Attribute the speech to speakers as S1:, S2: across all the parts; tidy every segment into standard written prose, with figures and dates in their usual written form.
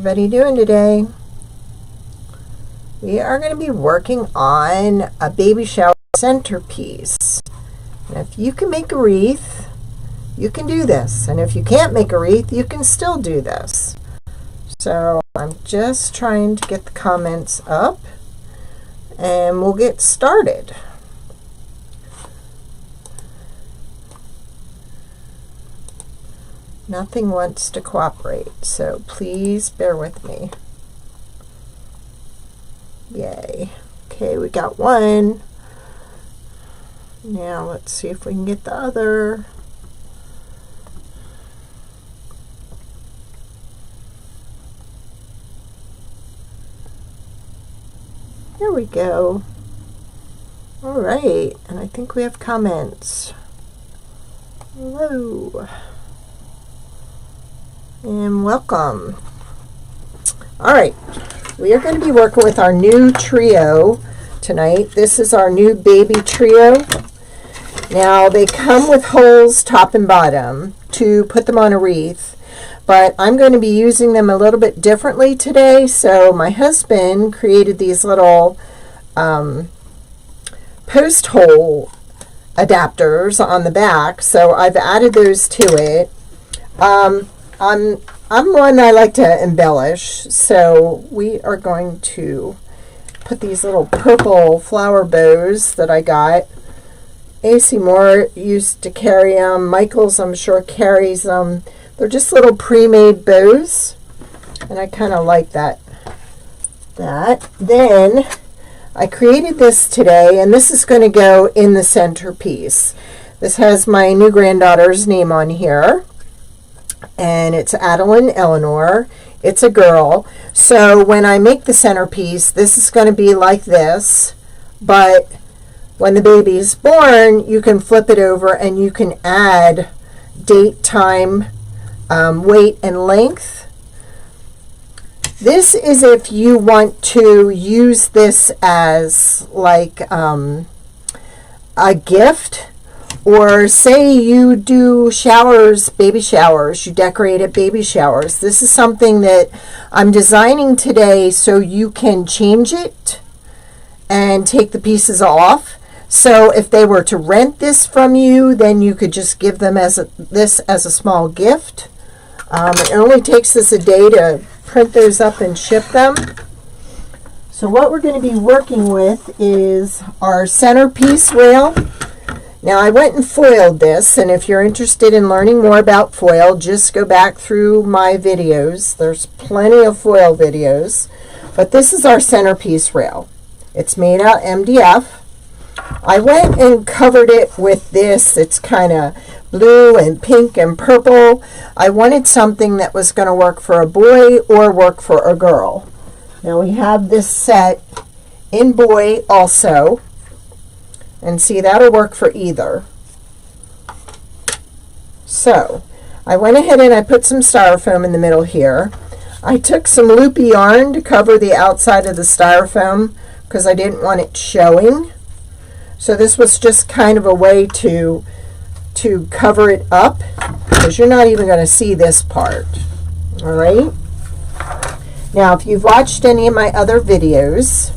S1: everybody doing today? We are going to be working on a baby shower centerpiece. And if you can make a wreath, you can do this. And if you can't make a wreath, you can still do this. So I'm just trying to get the comments up and we'll get started. Nothing wants to cooperate, so please bear with me. Yay. Okay, we got one. Now let's see if we can get the other. There we go. All right, and I think we have comments. Hello. And welcome. All right, we are going to be working with our new trio tonight. This is our new baby trio. Now they come with holes top and bottom to put them on a wreath, but I'm going to be using them a little bit differently today. So my husband created these little post hole adapters on the back, so I've added those to it. I'm one I like to embellish, so we are going to put these little purple flower bows that I got. A.C. Moore used to carry them. Michael's, I'm sure, carries them. They're just little pre-made bows, and I kind of like that. Then I created this today, and this is going to go in the centerpiece. This has my new granddaughter's name on here. And it's Adeline Eleanor. It's a girl. So when I make the centerpiece, this is going to be like this, but when the baby's born, you can flip it over and you can add date, time, weight, and length. This is if you want to use this as like a gift. Or say you do showers, baby showers, you decorate at baby showers. This is something that I'm designing today so you can change it and take the pieces off. So if they were to rent this from you, then you could just give them this as a small gift. It only takes us a day to print those up and ship them. So what we're going to be working with is our centerpiece rail. Now I went and foiled this, and if you're interested in learning more about foil, just go back through my videos. There's plenty of foil videos, but this is our centerpiece rail. It's made out MDF. I went and covered it with this. It's kind of blue and pink and purple. I wanted something that was going to work for a boy or work for a girl. Now we have this set in boy also. And see, that'll work for either. So I went ahead and I put some styrofoam in the middle here. I took some loopy yarn to cover the outside of the styrofoam because I didn't want it showing. So this was just kind of a way to cover it up, because you're not even going to see this part. All right. Now if you've watched any of my other videos,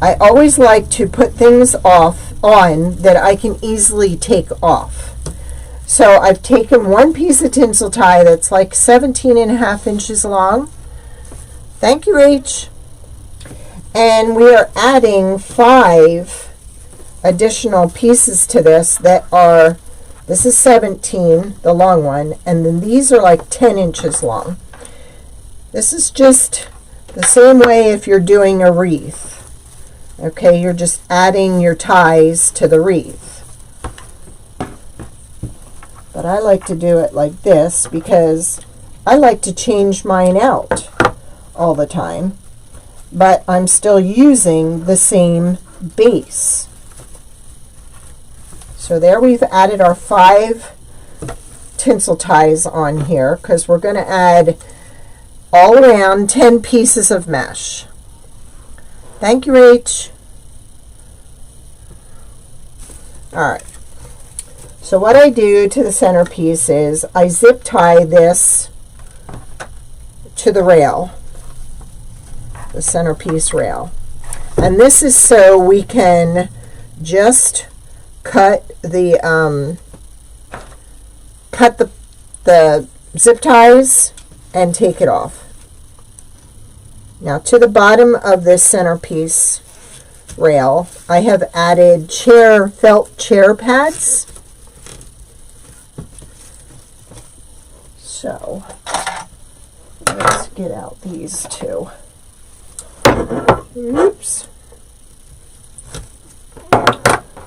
S1: I always like to put things on that I can easily take off. So I've taken one piece of tinsel tie that's like 17.5 inches long. Thank you, H. And we are adding 5 additional pieces to this that are, this is 17, the long one, and then these are like 10 inches long. This is just the same way if you're doing a wreath. Okay, you're just adding your ties to the wreath. But I like to do it like this because I like to change mine out all the time. But I'm still using the same base. So there we've added our 5 tinsel ties on here because we're going to add all around 10 pieces of mesh. Thank you, Rach. All right. So what I do to the centerpiece is I zip tie this to the rail, the centerpiece rail. And this is so we can just cut the zip ties and take it off. Now to the bottom of this centerpiece rail, I have added felt chair pads. So let's get out these two. Oops.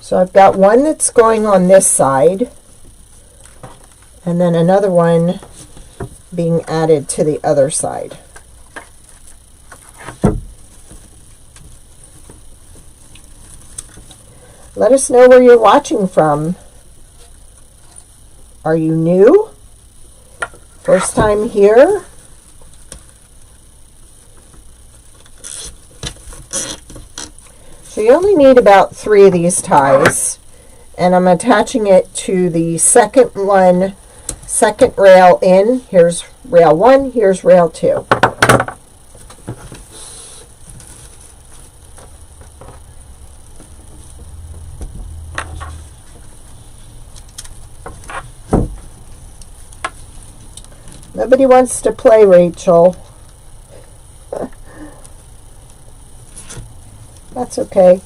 S1: So I've got one that's going on this side, and then another one being added to the other side. Let us know where you're watching from. Are you new? First time here? So you only need about 3 of these ties, and I'm attaching it to the second rail in. Here's rail 1, here's rail 2. Nobody wants to play, Rachel. That's okay.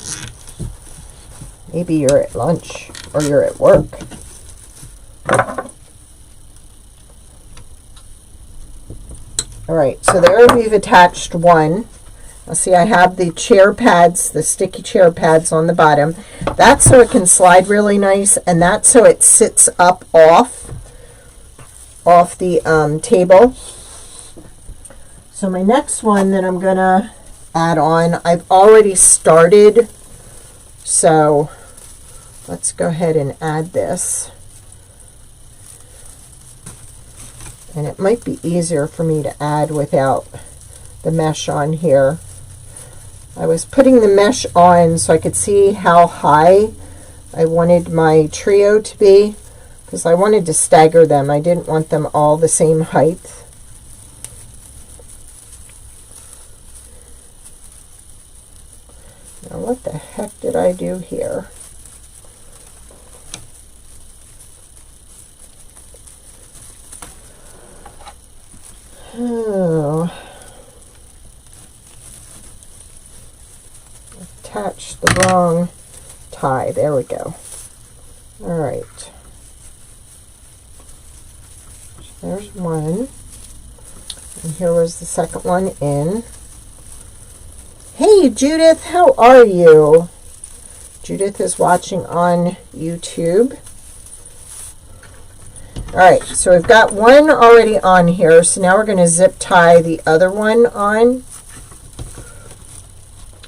S1: Maybe you're at lunch or you're at work. Alright, so there we've attached one. Now see, I have the chair pads, the sticky chair pads on the bottom. That's so it can slide really nice, and that's so it sits up off the table. So my next one that I'm gonna add on, I've already started, so let's go ahead and add this. And it might be easier for me to add without the mesh on here. I was putting the mesh on so I could see how high I wanted my trio to be, because I wanted to stagger them. I didn't want them all the same height. Now what the heck did I do here? Oh, attached the wrong tie. There we go. All right. There's one, and here was the second one in. Hey Judith, how are you? Judith is watching on YouTube. Alright, so we've got one already on here, so now we're going to zip tie the other one on.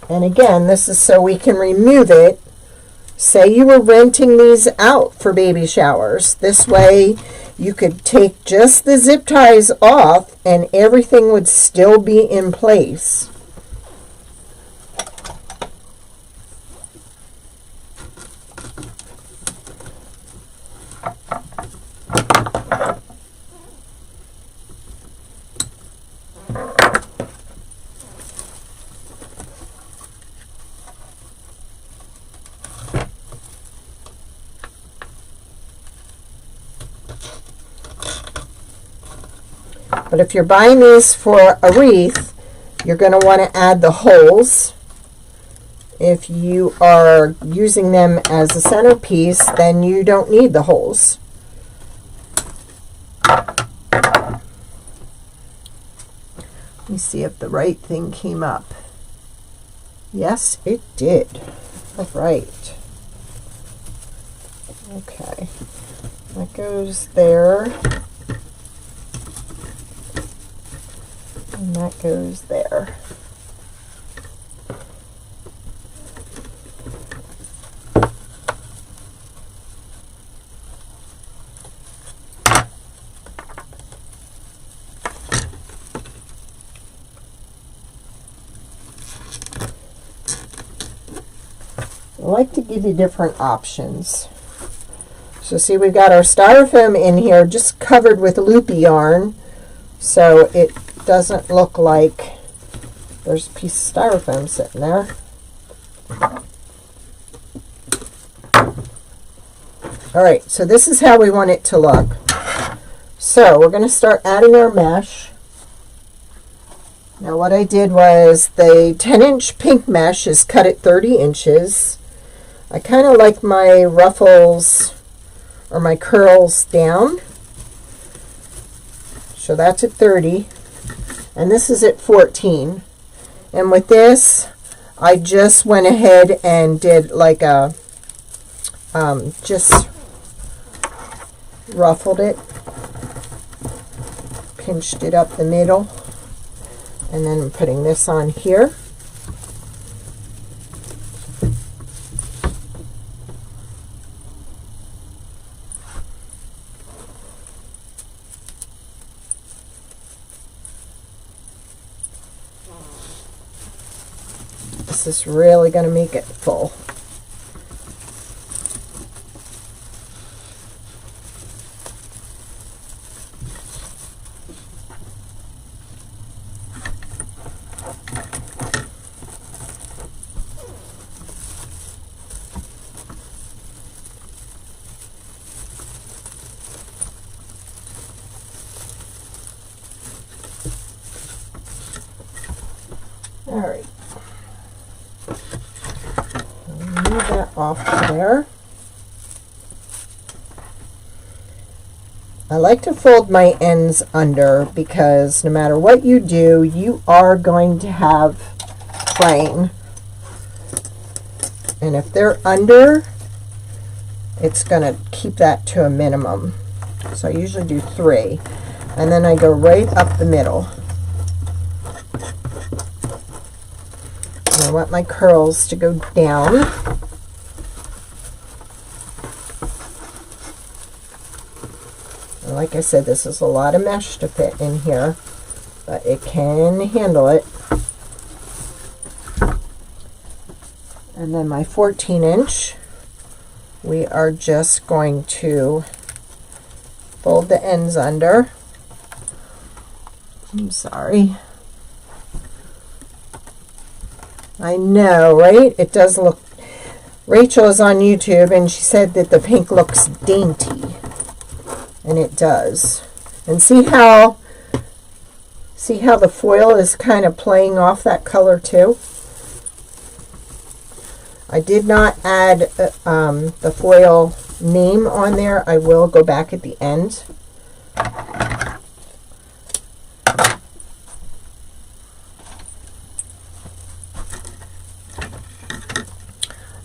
S1: And again, this is so we can remove it. Say you were renting these out for baby showers. This way you could take just the zip ties off and everything would still be in place. But if you're buying these for a wreath, you're going to want to add the holes. If you are using them as a centerpiece, then you don't need the holes. Let me see if the right thing came up. Yes, it did. All right. Okay. That goes there. And that goes there. I like to give you different options. So see, we've got our styrofoam in here just covered with loopy yarn, so it doesn't look like there's a piece of styrofoam sitting there. All right, so this is how we want it to look. So we're going to start adding our mesh. Now what I did was the 10-inch pink mesh is cut at 30 inches. I kind of like my ruffles or my curls down. So that's at 30. And this is at 14. And with this, I just went ahead and did like a, just ruffled it, pinched it up the middle, and then I'm putting this on here. This is really going to make it full. All right. Move that off there. I like to fold my ends under because no matter what you do, you are going to have fraying. And if they're under, it's going to keep that to a minimum. So I usually do 3. And then I go right up the middle. I want my curls to go down. And like I said, this is a lot of mesh to fit in here, but it can handle it. And then my 14-inch, we are just going to fold the ends under. I'm sorry. I know, right? It does look... Rachel is on YouTube and she said that the pink looks dainty. And it does. And see how the foil is kind of playing off that color too? I did not add the foil name on there. I will go back at the end.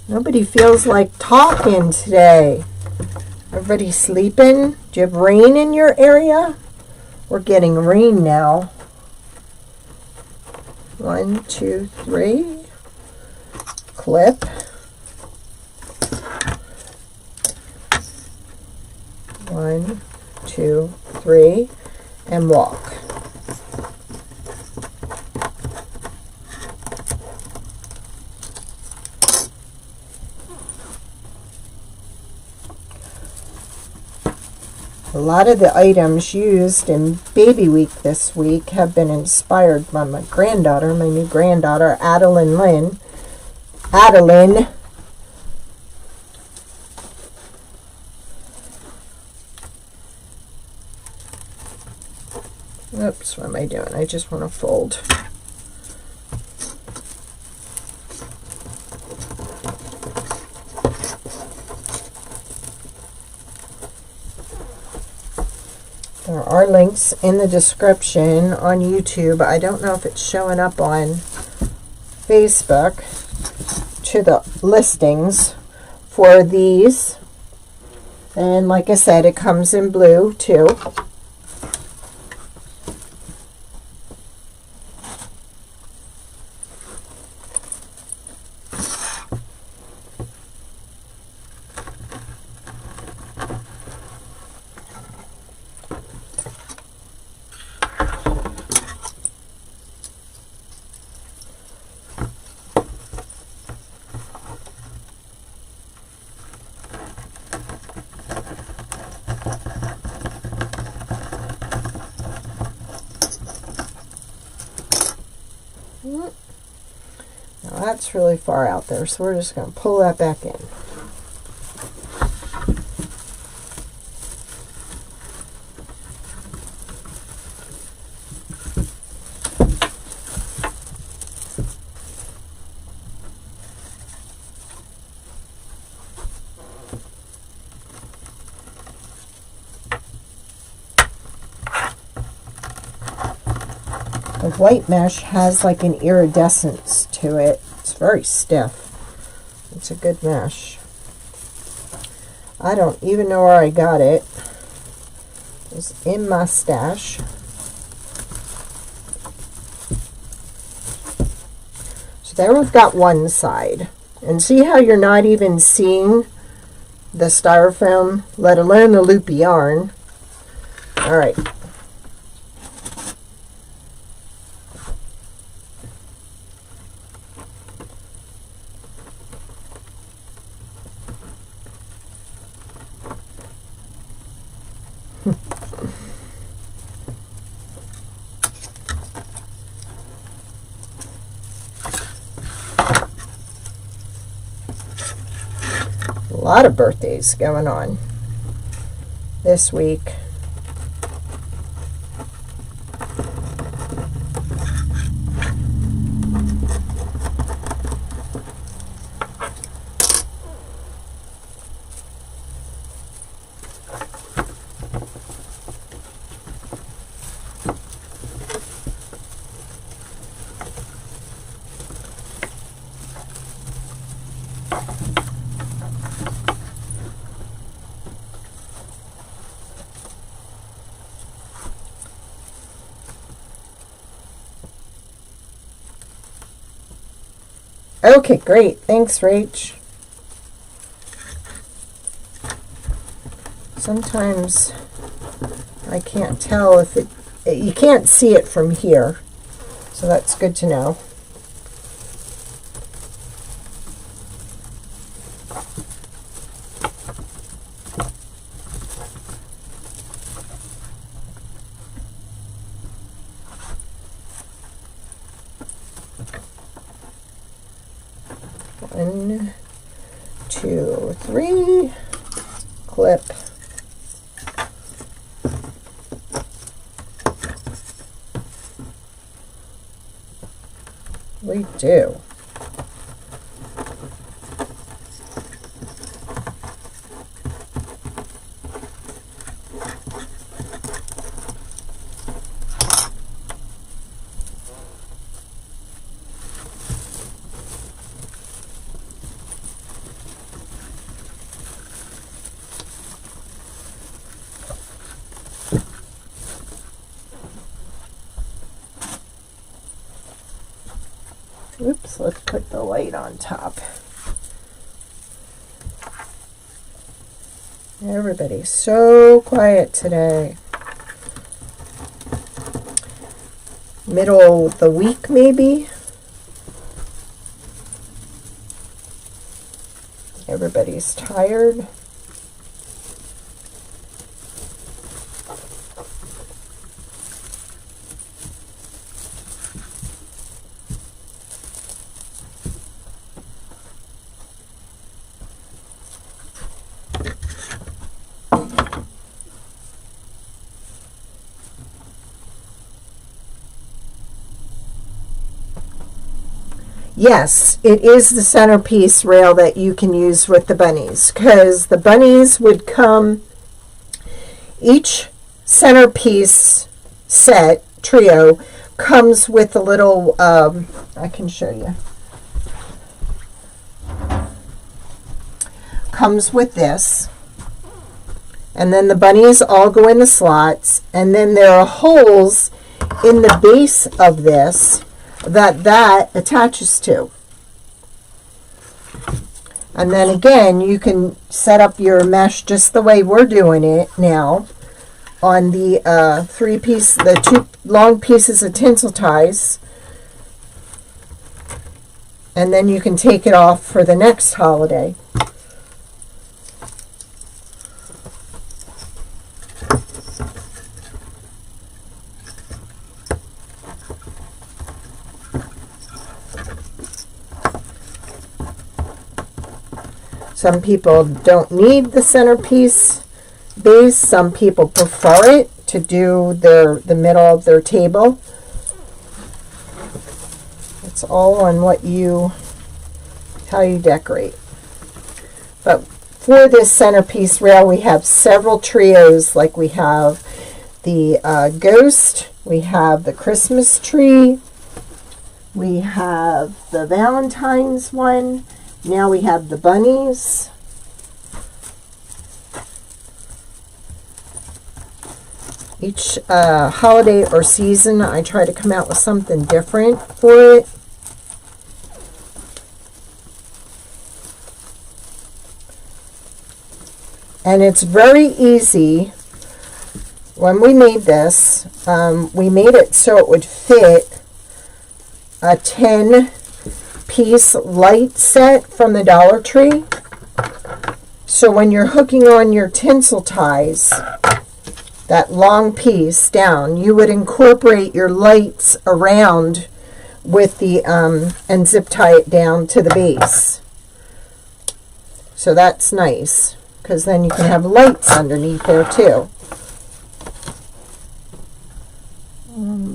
S1: Nobody feels like talking today. Everybody sleeping? Do you have rain in your area? We're getting rain now. 1, 2, 3. Clip. 1, 2, 3, and walk. A lot of the items used in Baby Week this week have been inspired by my granddaughter, my new granddaughter, Adeline. Oops, what am I doing? I just want to fold. There are links in the description on YouTube. I don't know if it's showing up on Facebook to the listings for these. And like I said, it comes in blue too. Now that's really far out there, so we're just going to pull that back in. The white mesh has like an iridescence to it. It's very stiff. It's a good mesh. I don't even know where I got it. It's in my stash. So there we've got one side. And see how you're not even seeing the styrofoam, let alone the loopy yarn. All right. A lot of birthdays going on this week. Okay, great. Thanks, Rach. Sometimes I can't tell if you can't see it from here, so that's good to know. One, two, three, clip. We do. Oops, let's put the light on top. Everybody's so quiet today. Middle of the week, maybe? Everybody's tired. Yes, it is the centerpiece rail that you can use with the bunnies, because the bunnies would come, each centerpiece set, trio, comes with a little, I can show you, comes with this, and then the bunnies all go in the slots, and then there are holes in the base of this that attaches to. And then again, you can set up your mesh just the way we're doing it now on the the two long pieces of tinsel ties, and then you can take it off for the next holiday. Some people don't need the centerpiece base. Some people prefer it to do the middle of their table. It's all on how you decorate. But for this centerpiece rail, we have several trios. Like we have the ghost, we have the Christmas tree, we have the Valentine's one. Now we have the bunnies. Each holiday or season, I try to come out with something different for it. And it's very easy. When we made this, we made it so it would fit a 10-piece light set from the Dollar Tree. So when you're hooking on your tinsel ties, that long piece down, you would incorporate your lights around with the and zip tie it down to the base. So that's nice, because then you can have lights underneath there too.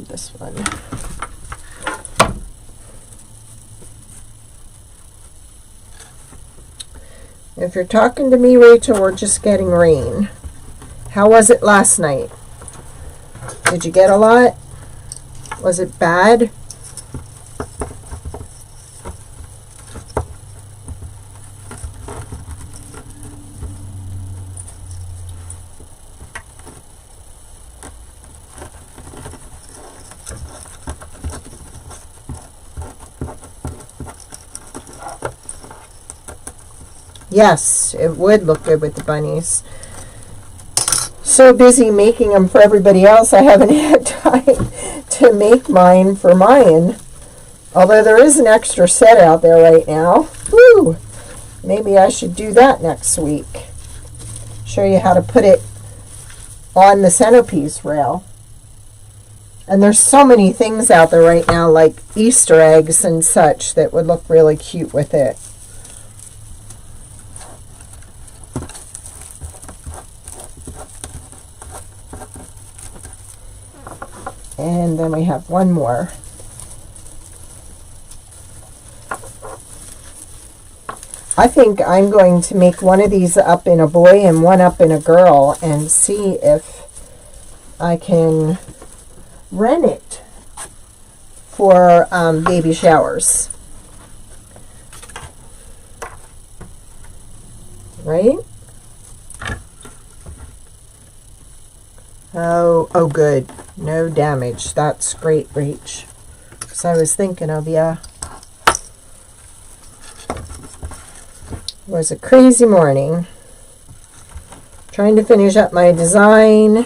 S1: This one. If you're talking to me, Rachel, we're just getting rain. How was it last night? Did you get a lot? Was it bad? Yes, it would look good with the bunnies. So busy making them for everybody else, I haven't had time to make mine for mine. Although there is an extra set out there right now. Woo! Maybe I should do that next week. Show you how to put it on the centerpiece rail. And there's so many things out there right now, like Easter eggs and such, that would look really cute with it. And then we have one more. I think I'm going to make one of these up in a boy and one up in a girl and see if I can rent it for baby showers. Right? Oh, good. No damage. That's great, Rach. Because I was thinking of you. It was a crazy morning. Trying to finish up my design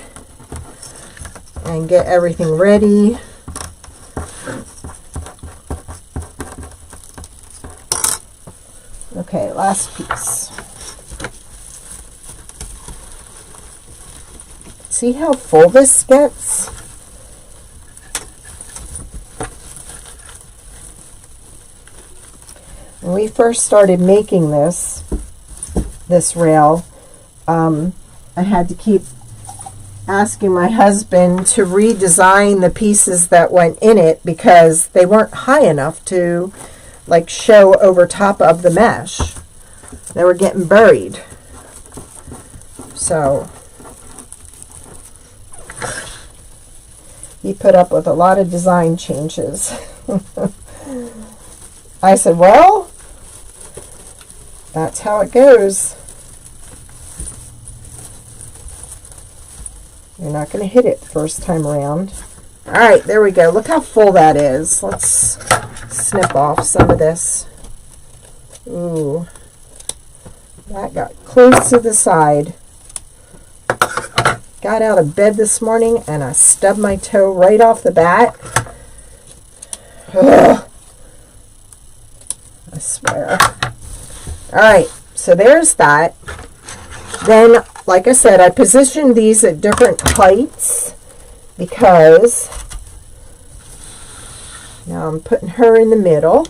S1: and get everything ready. Okay, last piece. See how full this gets? When we first started making this rail, I had to keep asking my husband to redesign the pieces that went in it because they weren't high enough to like show over top of the mesh. They were getting buried. So he put up with a lot of design changes. I said, well, that's how it goes. You're not going to hit it first time around. All right, there we go. Look how full that is. Let's snip off some of this. Ooh, that got close to the side. Got out of bed this morning and I stubbed my toe right off the bat. Ugh. I swear. Alright, so there's that. Then, like I said, I positioned these at different heights because now I'm putting her in the middle.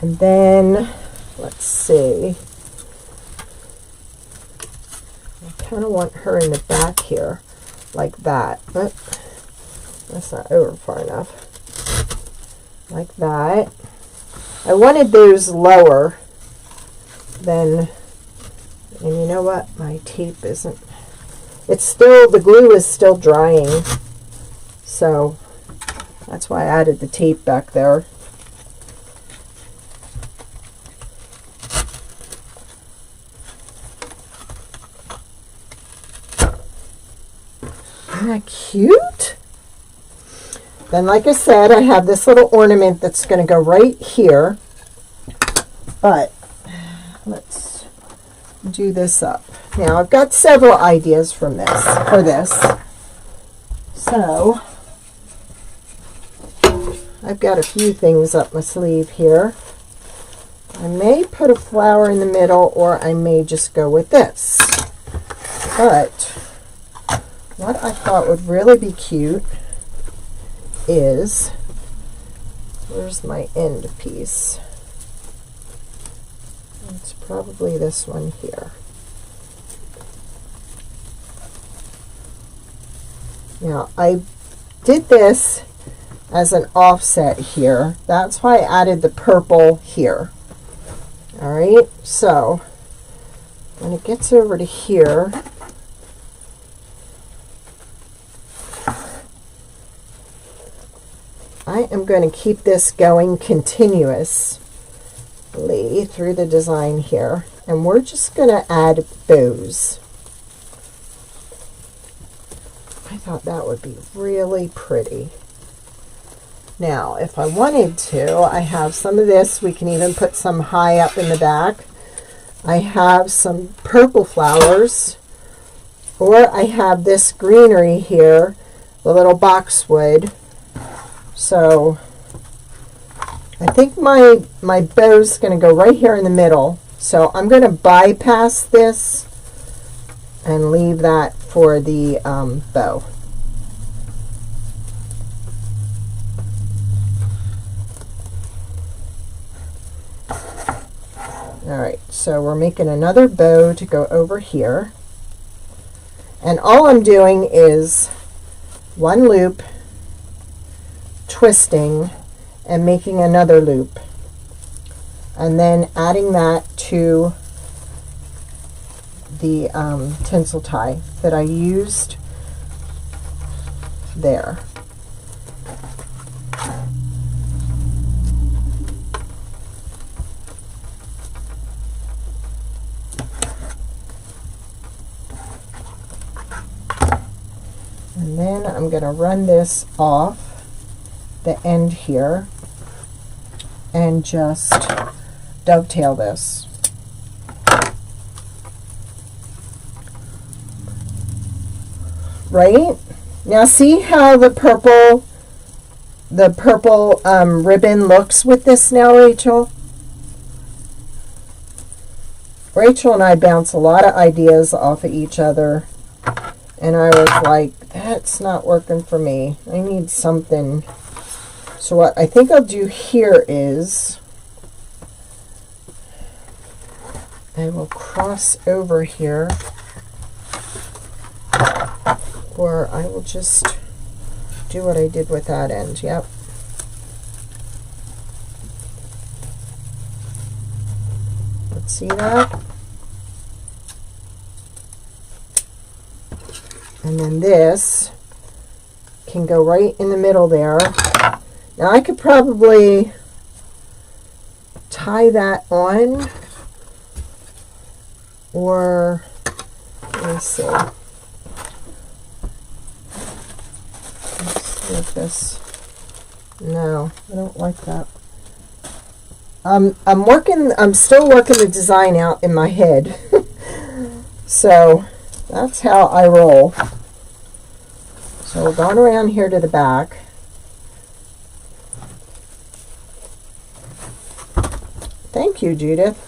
S1: And then, let's see. kind of want her in the back here, like that. But that's not over far enough. Like that. I wanted those lower than, and you know what? My tape isn't, it's still, the glue is still drying. So that's why I added the tape back there. Isn't that cute? Then, like I said, I have this little ornament that's going to go right here. But let's do this up. Now, I've got several ideas for this. So, I've got a few things up my sleeve here. I may put a flower in the middle, or I may just go with this. But what I thought would really be cute is, where's my end piece? It's probably this one here. Now, I did this as an offset here. That's why I added the purple here. All right, so when it gets over to here, I am going to keep this going continuously through the design here, and we're just going to add bows. I thought that would be really pretty. Now, if I wanted to, I have some of this. We can even put some high up in the back. I have some purple flowers, or I have this greenery here, the little boxwood. So I think my bow's going to go right here in the middle. So I'm going to bypass this and leave that for the bow. Alright, so we're making another bow to go over here. And all I'm doing is one loop, twisting, and making another loop, and then adding that to the tinsel tie that I used there. And then I'm going to run this off the end here and just dovetail this. Right? Now see how the purple ribbon looks with this now, Rachel? Rachel and I bounce a lot of ideas off of each other, and I was like, that's not working for me. I need something. So what I think I'll do here is I will cross over here, or I will just do what I did with that end. Yep. Let's see that. And then this can go right in the middle there. Now I could probably tie that on, or let me see. Let's see if this. No, I don't like that. I'm still working the design out in my head. So that's how I roll. So we're going around here to the back. Thank you, Judith.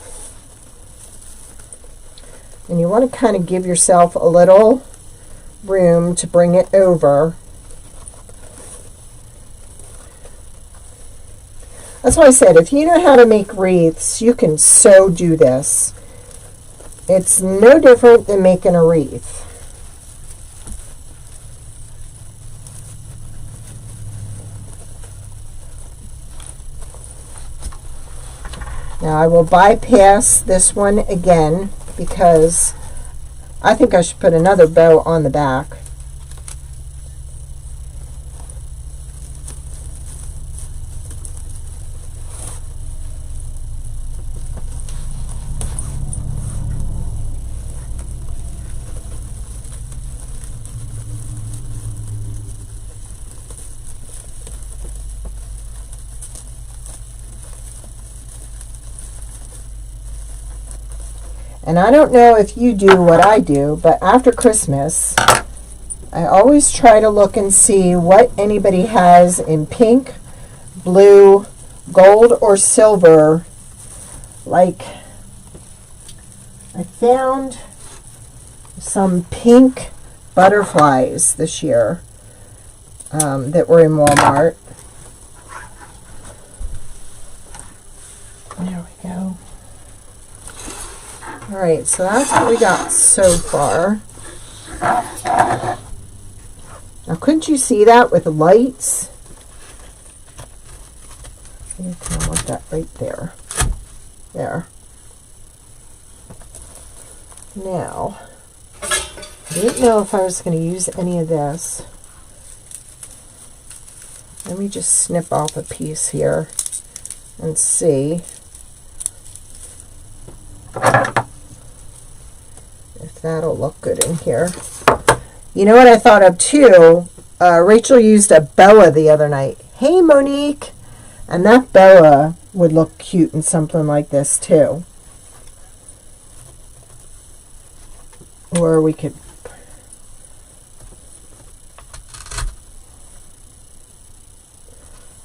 S1: And you want to kind of give yourself a little room to bring it over. That's why I said, if you know how to make wreaths, you can so do this. It's no different than making a wreath. Now I will bypass this one again because I think I should put another bow on the back. And I don't know if you do what I do, but after Christmas, I always try to look and see what anybody has in pink, blue, gold, or silver. Like, I found some pink butterflies this year that were in Walmart. There we go. All right, so that's what we got so far. Now, couldn't you see that with the lights? You kind of want that right there. There. Now, I didn't know if I was going to use any of this. Let me just snip off a piece here and see if that'll look good in here. You know what I thought of too? Rachel used a boa the other night. Hey, Monique! And that boa would look cute in something like this too. Or we could...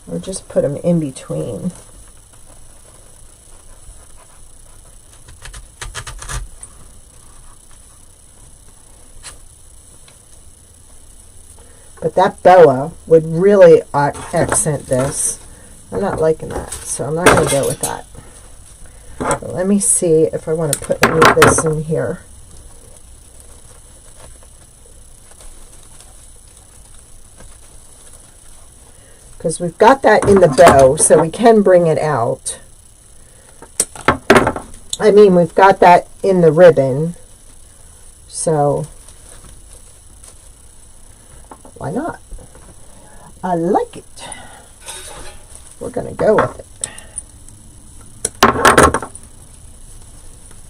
S1: or just put them in between. But that boa would really accent this. I'm not liking that, so I'm not going to go with that. But let me see if I want to put any of this in here. Because we've got that in the bow, so we can bring it out. I mean, we've got that in the ribbon, so why not? I like it. We're going to go with it.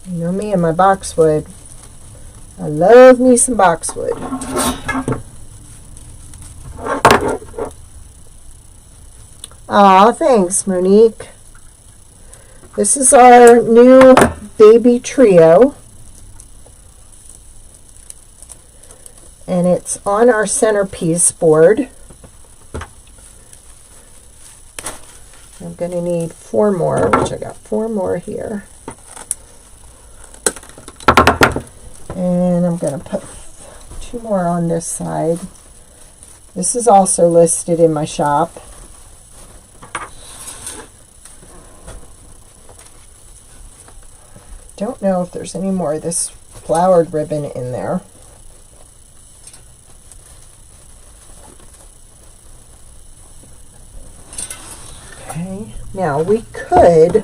S1: You know me and my boxwood. I love me some boxwood. Aw, thanks, Monique. This is our new baby trio. And it's on our centerpiece board. I'm going to need 4 more, which I got 4 more here. And I'm going to put 2 more on this side. This is also listed in my shop. Don't know if there's any more of this flowered ribbon in there. Okay, now we could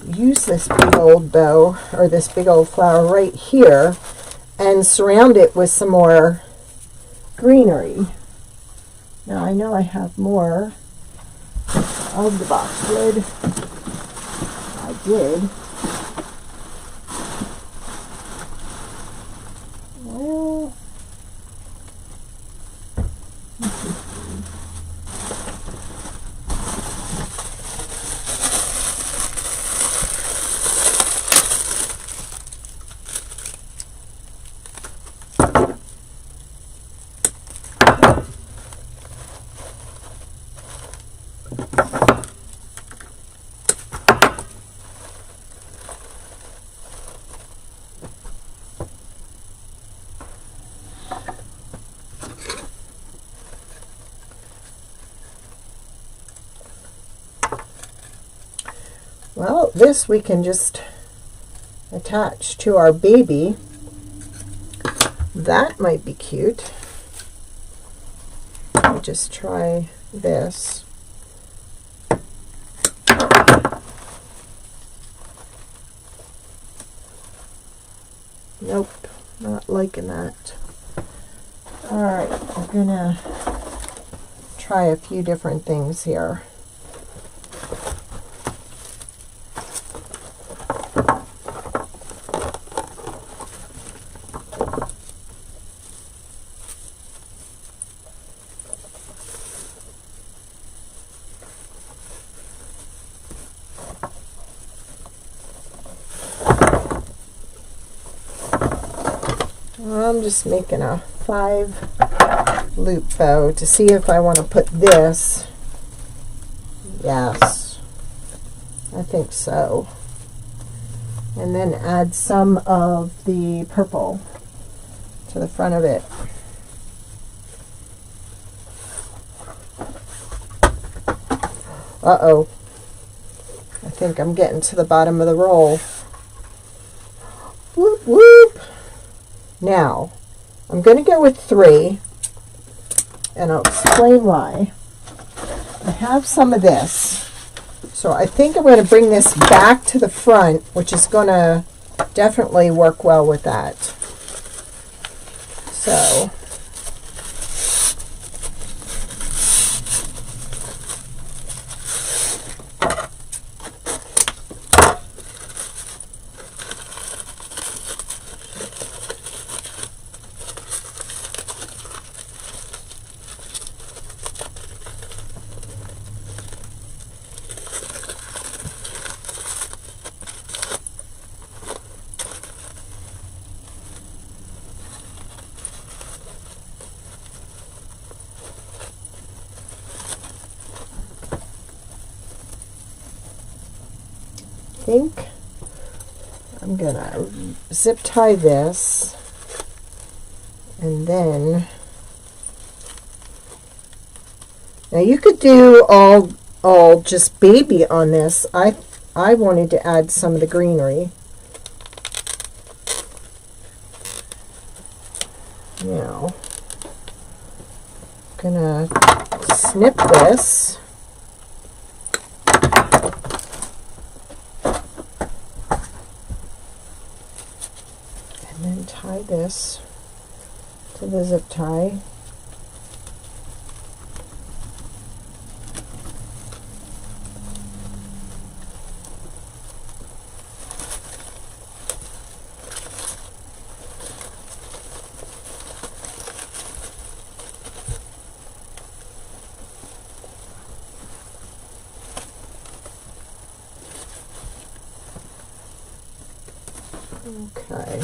S1: use this big old bow, or this big old flower right here, and surround it with some more greenery. Now I know I have more of the boxwood. I did. Well, this we can just attached to our baby. That might be cute. I'll just try this. Nope, not liking that. Alright, I'm gonna try a few different things here. I'm just making a 5 loop bow to see if I want to put this. Yes, I think so. And then add some of the purple to the front of it. Uh-oh. I think I'm getting to the bottom of the roll. Whoop, whoop. Now, I'm going to go with 3, and I'll explain why. I have some of this, so I think I'm going to bring this back to the front, which is going to definitely work well with that. So, I think I'm gonna zip tie this, and then now you could do all just baby on this. I wanted to add some of the greenery. Now I'm gonna snip this. And then tie this to the zip tie. Okay.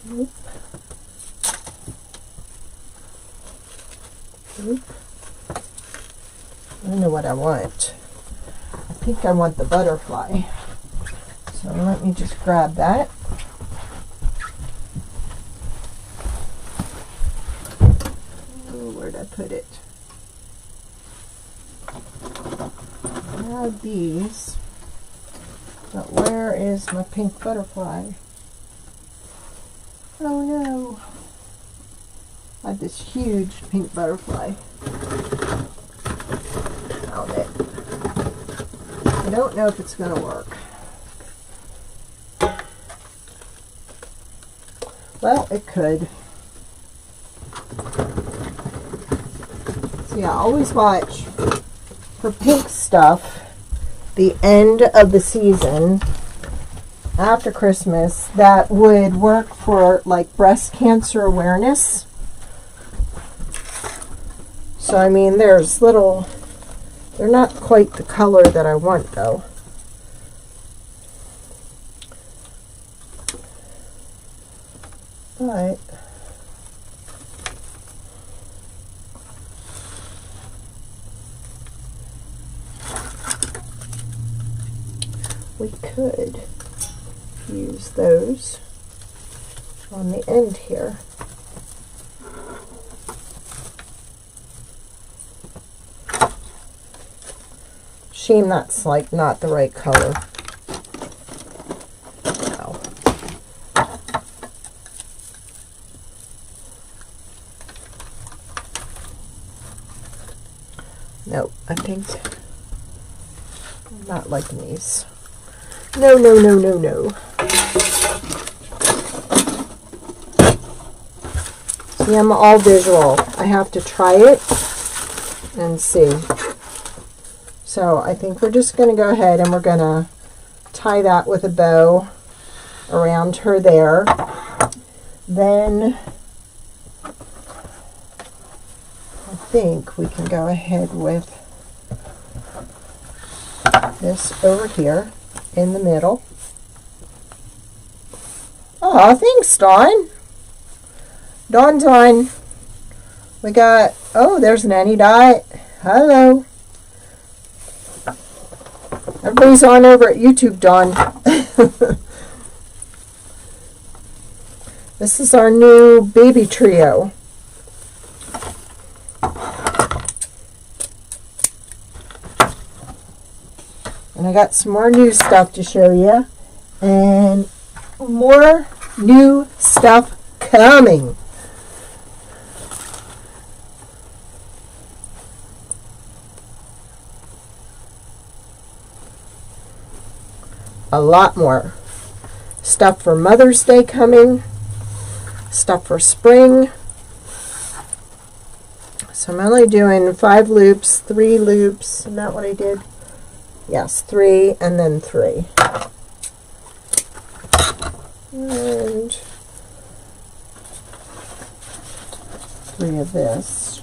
S1: Oop. Oop. I know what I want. I think I want the butterfly. So So let me just grab that. Oh, where'd I put it? I have these, but where is my pink butterfly? Oh no. I have this huge pink butterfly. Found it. I don't know if it's going to work. Well, it could. So yeah, always watch for pink stuff the end of the season after Christmas that would work for like breast cancer awareness. So I mean, there's little, they're not quite the color that I want though. But we could use those on the end here. Shame that's like not the right color. No. Nope, I think I'm not liking these. No, no, no, no, no. See, I'm all visual. I have to try it and see. So I think we're just going to go ahead and we're going to tie that with a bow around her there. Then I think we can go ahead with this over here in the middle. Oh, thanks, Dawn. Dawn. We got, oh, there's Nanny Dot. Hello. Everybody's on over at YouTube, Dawn. This is our new baby trio. And I got some more new stuff to show you. And more new stuff coming. A lot more stuff for Mother's Day coming, stuff for spring. So I'm only doing 5 loops, 3 loops. Isn't that what I did? Yes, 3 and then 3. And 3 of this.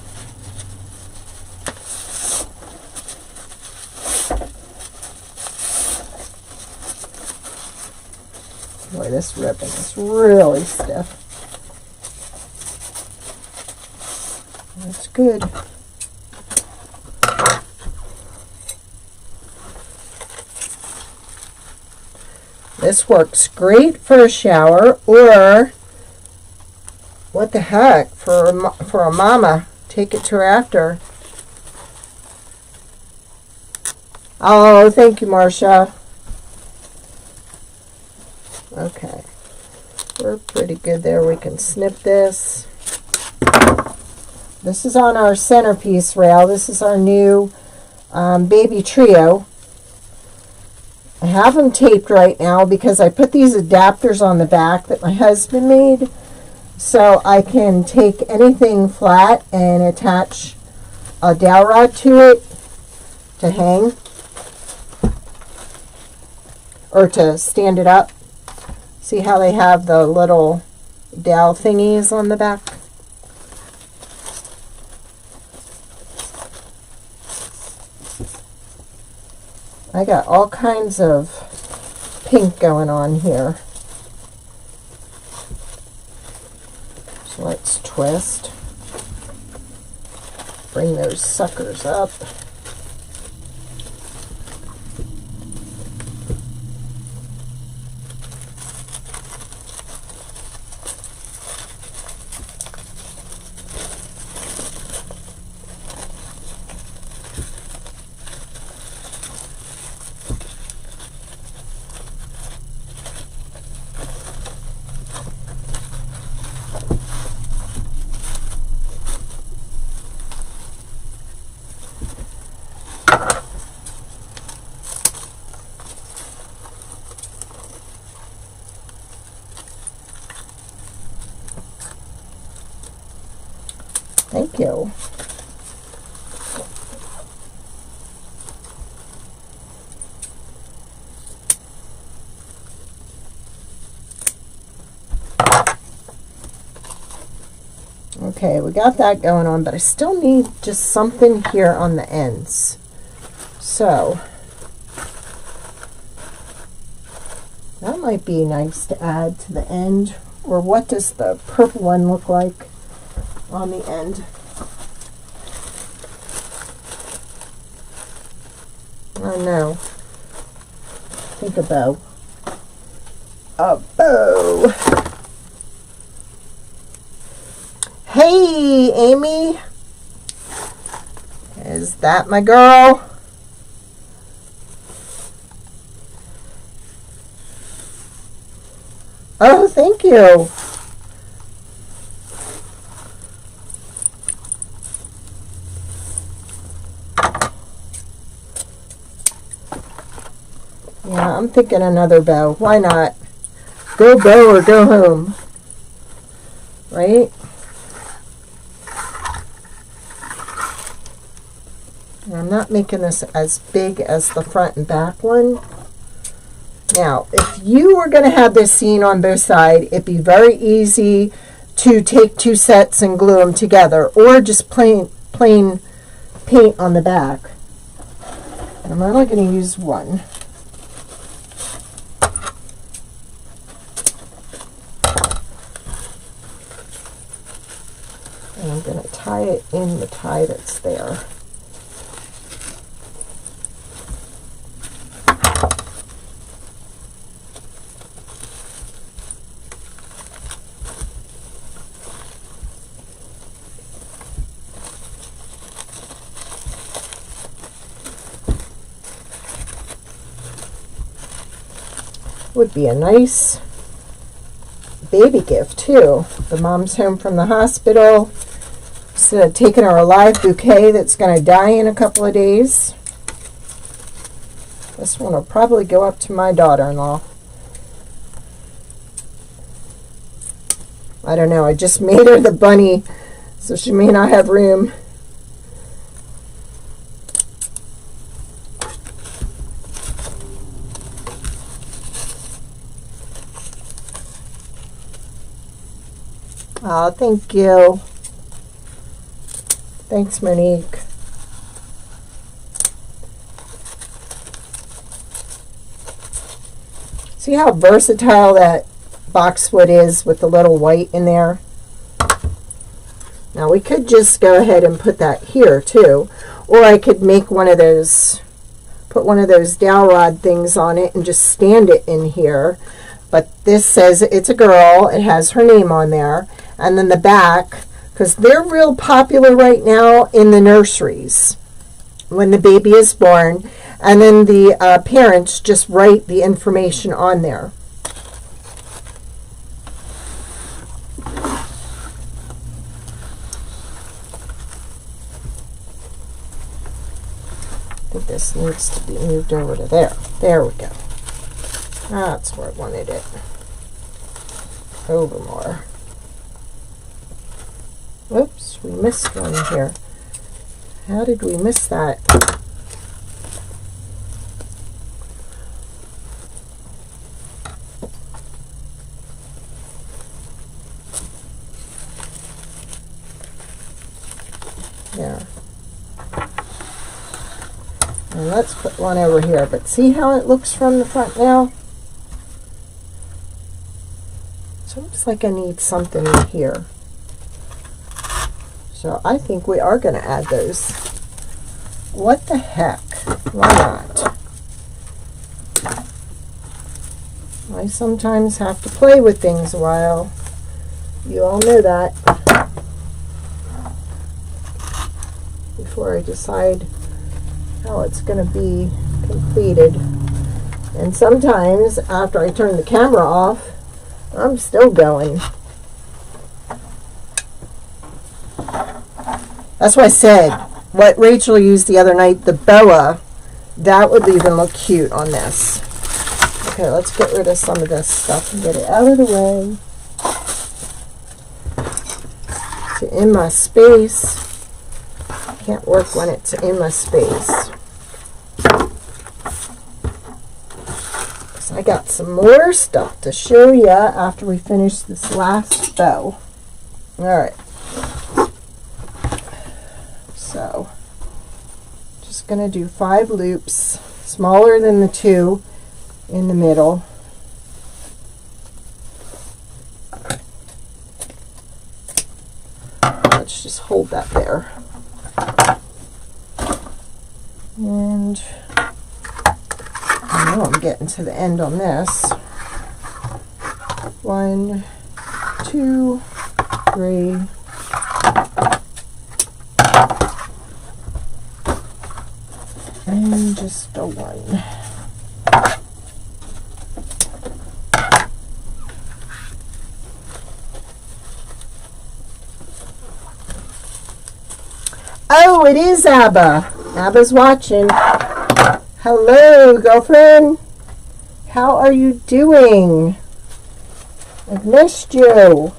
S1: Boy, this ribbon is really stiff. That's good. This works great for a shower, or what the heck, for a mama. Take it to her after. Oh, thank you, Marcia. Okay, we're pretty good there. We can snip this. This is on our centerpiece rail. This is our new baby trio. I have them taped right now because I put these adapters on the back that my husband made, so I can take anything flat and attach a dowel rod to it to hang or to stand it up. See how they have the little dowel thingies on the back? I got all kinds of pink going on here. So let's twist. Bring those suckers up. you. Okay, we got that going on, but I still need just something here on the ends. So that might be nice to add to the end. Or what does the purple one look like on the end? Oh no. I think a bow. A bow. Hey, Amy. Is that my girl? Oh, thank you. Yeah, I'm thinking another bow. Why not? Go bow or go home. Right? I'm not making this as big as the front and back one. Now, if you were going to have this scene on both sides, it'd be very easy to take two sets and glue them together, or just plain paint on the back. I'm only going to use one. And I'm going to tie it in the tie that's there. Would be a nice baby gift too. The mom's home from the hospital. Instead of taking her a live bouquet that's going to die in a couple of days, this one will probably go up to my daughter-in-law. I don't know. I just made her the bunny, so she may not have room. Oh, thank you. Thanks, Monique. See how versatile that boxwood is with the little white in there? Now we could just go ahead and put that here too, or I could make one of those, put one of those dowel rod things on it and just stand it in here. But this says it's a girl. It has her name on there. And then the back, because they're real popular right now in the nurseries when the baby is born, and then the parents just write the information on there. I think this needs to be moved over to there. There we go. That's where I wanted it. Over more. Oops, we missed one here. How did we miss that? There. And let's put one over here. But see how it looks from the front now? So it looks like I need something in here. So I think we are going to add those. What the heck? Why not? I sometimes have to play with things a while. You all know that. Before I decide how it's going to be completed. And sometimes after I turn the camera off, I'm still going. That's why I said what Rachel used the other night, the boa, that would even look cute on this. Okay, let's get rid of some of this stuff and get it out of the way. So in my space, Can't work when it's in the space. So I got some more stuff to show you after we finish this last bow. Alright. So, just going to do 5 loops, smaller than the 2 in the middle. Let's just hold that there. And I know I'm getting to the end on this. 1, 2, 3. And just a 1. Oh, it is Abba. Abba's watching. Hello, girlfriend. How are you doing? I've missed you.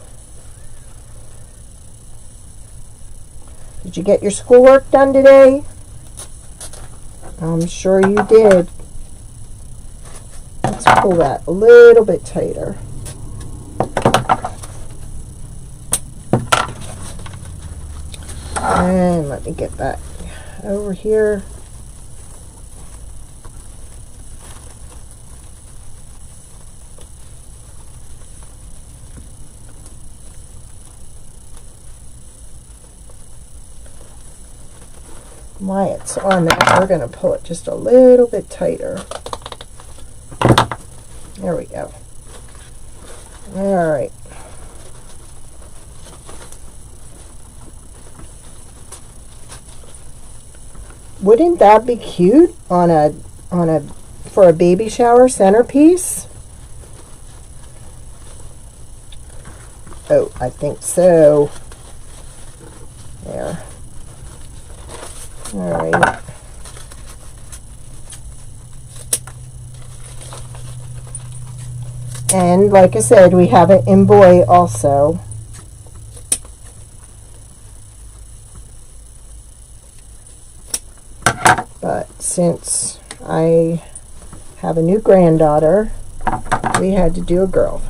S1: Did you get your schoolwork done today? I'm sure you did. Let's pull that a little bit tighter. And let me get that over here. While it's on that, we're going to pull it just a little bit tighter. There we go. All right. Wouldn't that be cute on a for a baby shower centerpiece? Oh, I think so. There. All right. And like I said, we have it in boy also. But since I have a new granddaughter, we had to do a girl.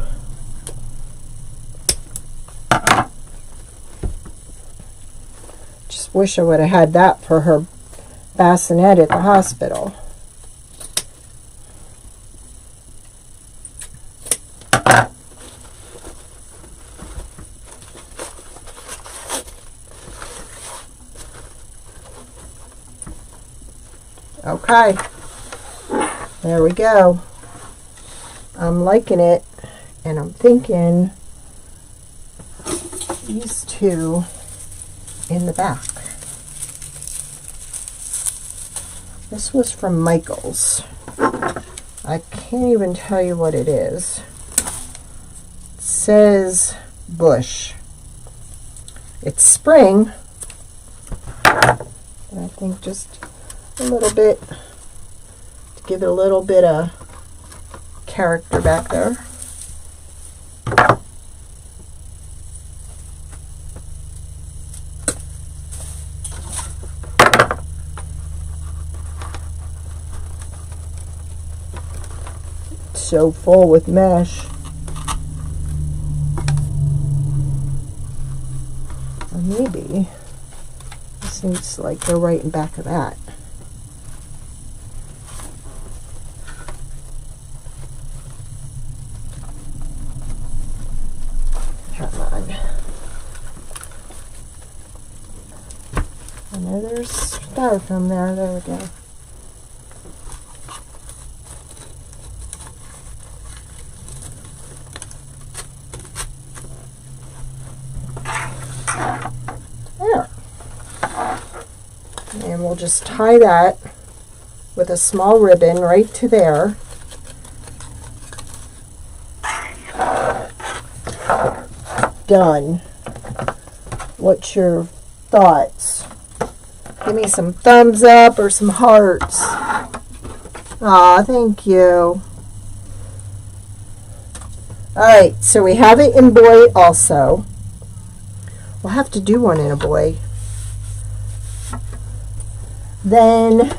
S1: Just wish I would have had that for her bassinet at the hospital. Okay, there we go. I'm liking it, and I'm thinking these two in the back. This was from Michael's. I can't even tell you what it is. It says bush. It's spring, but I think just a little bit to give it a little bit of character back there. It's so full with mesh. Or maybe this needs to like go right in back of that. I know there's styrofoam there. There we go. There. And we'll just tie that with a small ribbon right to there. Done. What's your thoughts? Give me some thumbs up or some hearts. Aw, thank you. Alright, so we have it in boy also. We'll have to do one in a boy. Then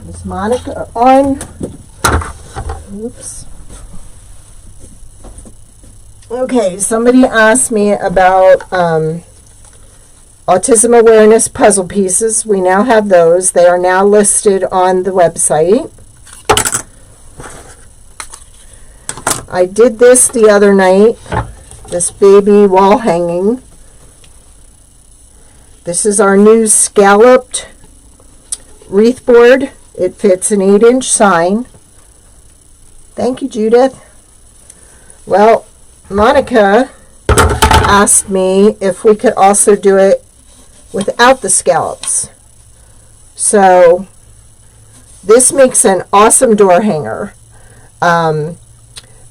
S1: is Monica on? Oops. Okay, somebody asked me about autism awareness puzzle pieces. We now have those. They are now listed on the website. I did this the other night, this baby wall hanging. This is our new scalloped wreath board. It fits an 8-inch sign. Thank you, Judith. Well, Monica asked me if we could also do it without the scallops. So this makes an awesome door hanger.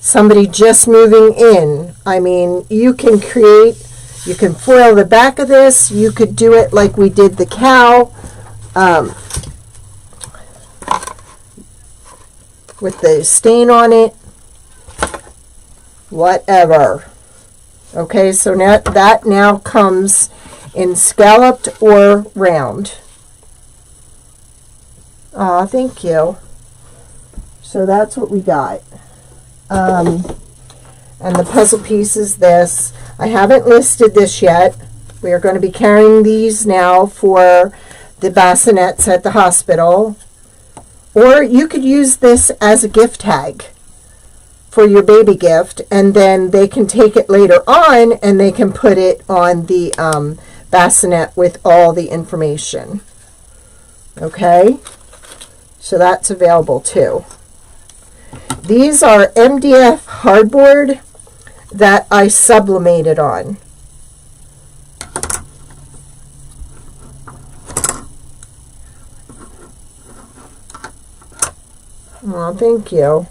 S1: Somebody just moving in, I mean, you can foil the back of this. You could do it like we did the cow, with the stain on it, whatever. Okay, so now that now comes in scalloped or round. Aw, thank you. So that's what we got. And the puzzle piece is this. I haven't listed this yet. We are going to be carrying these now for the bassinets at the hospital. Or you could use this as a gift tag for your baby gift, and then they can take it later on and they can put it on the bassinet with all the information. Okay? So that's available too. These are MDF hardboard that I sublimated on. Oh, thank you.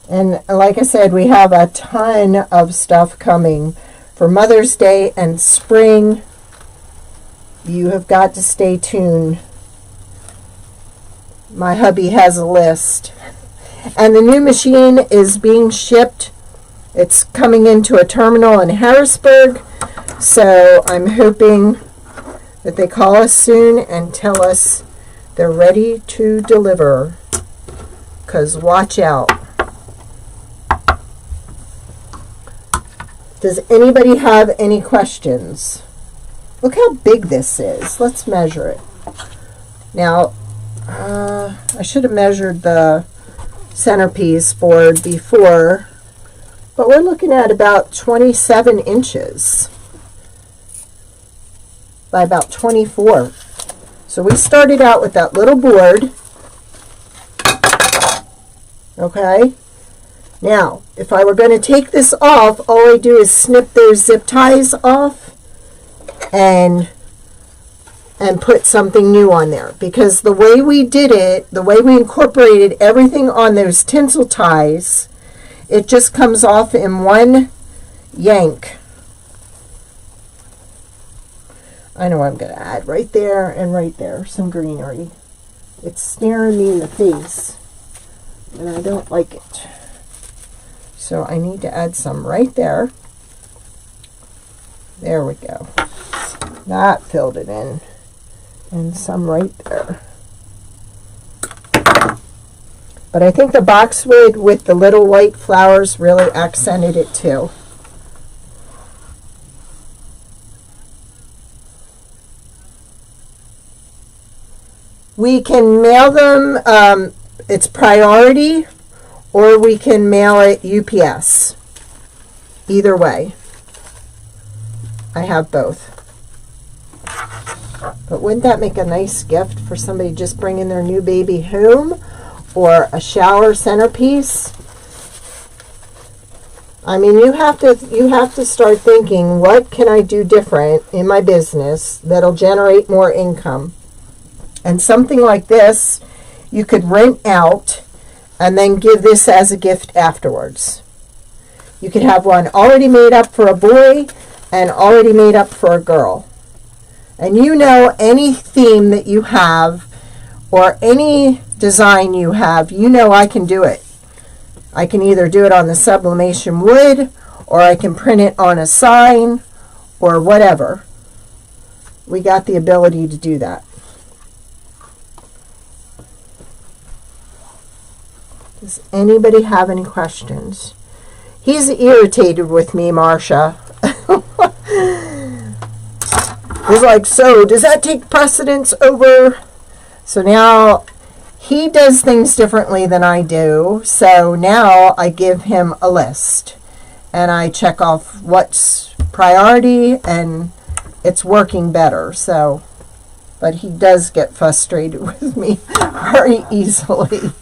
S1: And like I said, we have a ton of stuff coming for Mother's Day and spring. You have got to stay tuned. My hubby has a list. And the new machine is being shipped. It's coming into a terminal in Harrisburg. So I'm hoping that they call us soon and tell us they're ready to deliver. Because watch out. Does anybody have any questions? Look how big this is. Let's measure it. Now, I should have measured the centerpiece board before, but we're looking at about 27 inches by about 24. So we started out with that little board. Okay. Now, if I were going to take this off, all I do is snip those zip ties off and put something new on there. Because the way we did it, the way we incorporated everything on those tinsel ties, it just comes off in one yank. I know I'm going to add right there and right there some greenery. It's staring me in the face, and I don't like it. So I need to add some right there. There we go. That filled it in. And some right there. But I think the boxwood with the little white flowers really accented it too. We can mail them, it's priority, or we can mail it UPS. Either way. I have both. But wouldn't that make a nice gift for somebody just bringing their new baby home, or a shower centerpiece? I mean, you have to start thinking, what can I do different in my business that'll generate more income? And something like this, you could rent out and then give this as a gift afterwards. You could have one already made up for a boy and already made up for a girl. And you know, any theme that you have or any design you have, you know I can do it. I can either do it on the sublimation wood, or I can print it on a sign, or whatever. We got the ability to do that. Does anybody have any questions? He's irritated with me, Marcia. He's like, so does that take precedence over? So now he does things differently than I do. So now I give him a list and I check off what's priority, and it's working better. So, but he does get frustrated with me very easily.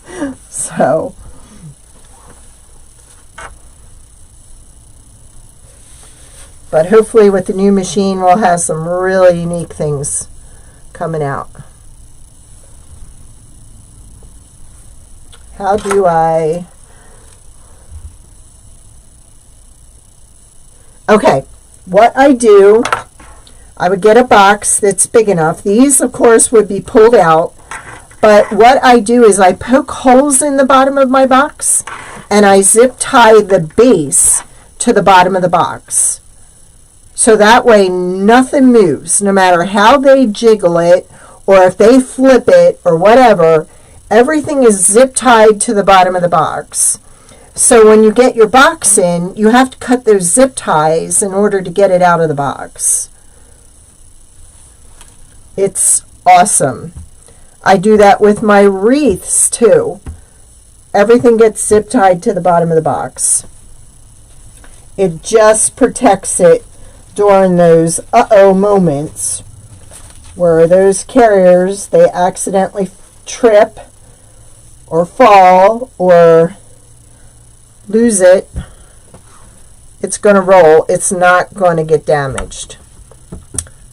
S1: So, but hopefully with the new machine we'll have some really unique things coming out. How do I... Okay, what I do, I would get a box that's big enough. These, of course, would be pulled out. But what I do is I poke holes in the bottom of my box, and I zip tie the base to the bottom of the box. So that way nothing moves, no matter how they jiggle it, or if they flip it, or whatever. Everything is zip tied to the bottom of the box. So when you get your box in, you have to cut those zip ties in order to get it out of the box. It's awesome. I do that with my wreaths too. Everything gets zip tied to the bottom of the box. It just protects it during those uh-oh moments where those carriers, they accidentally trip or fall or lose it. It's going to roll. It's not going to get damaged.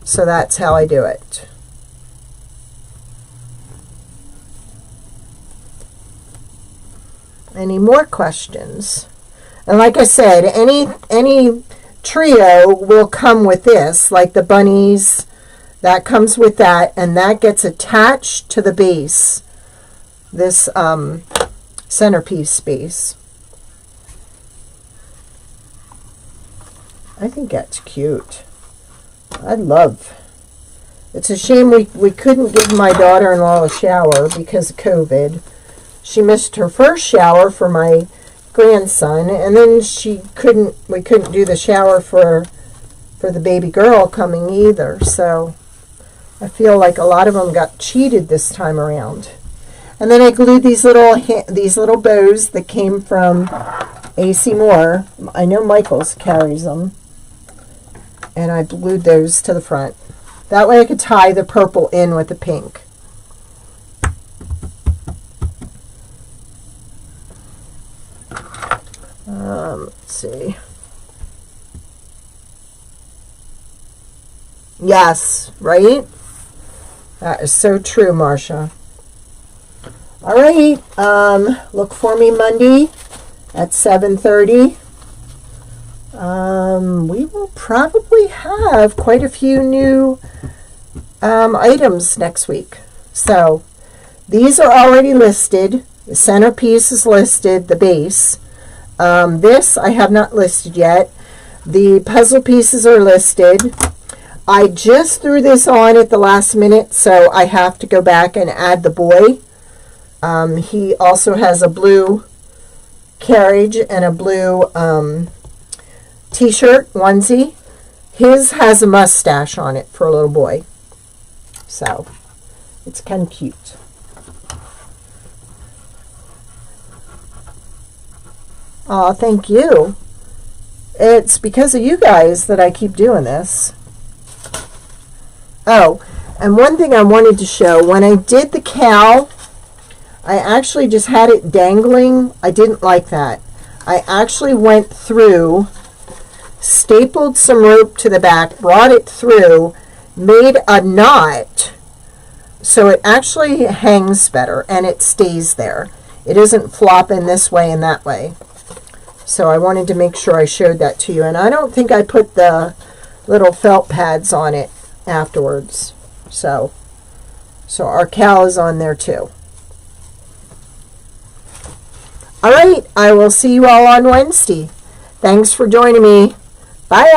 S1: So that's how I do it. Any more questions? And like I said, any trio will come with this, like the bunnies, that comes with that, and that gets attached to the base, this centerpiece base. I think that's cute. I love. It's a shame we couldn't give my daughter-in-law a shower because of COVID. She missed her first shower for my grandson, and then we couldn't do the shower for the baby girl coming either. So I feel like a lot of them got cheated this time around. And then I glued these little bows that came from A.C. Moore. I know Michael's carries them. And I glued those to the front. That way I could tie the purple in with the pink. Let's see. Yes, right? That is so true, Marcia. All right. Look for me Monday at 7:30. We will probably have quite a few new items next week. So these are already listed. The centerpiece is listed, the base. This I have not listed yet. The puzzle pieces are listed. I just threw this on at the last minute, so I have to go back and add the boy. He also has a blue carriage and a blue t-shirt onesie. His has a mustache on it for a little boy. So it's kind of cute. Oh, thank you. It's because of you guys that I keep doing this. Oh, and one thing I wanted to show, when I did the cow, I actually just had it dangling. I didn't like that. I actually went through, stapled some rope to the back, brought it through, made a knot, so it actually hangs better and it stays there. It isn't flopping this way and that way. So I wanted to make sure I showed that to you. And I don't think I put the little felt pads on it afterwards. So our cow is on there too. All right, I will see you all on Wednesday. Thanks for joining me. Bye.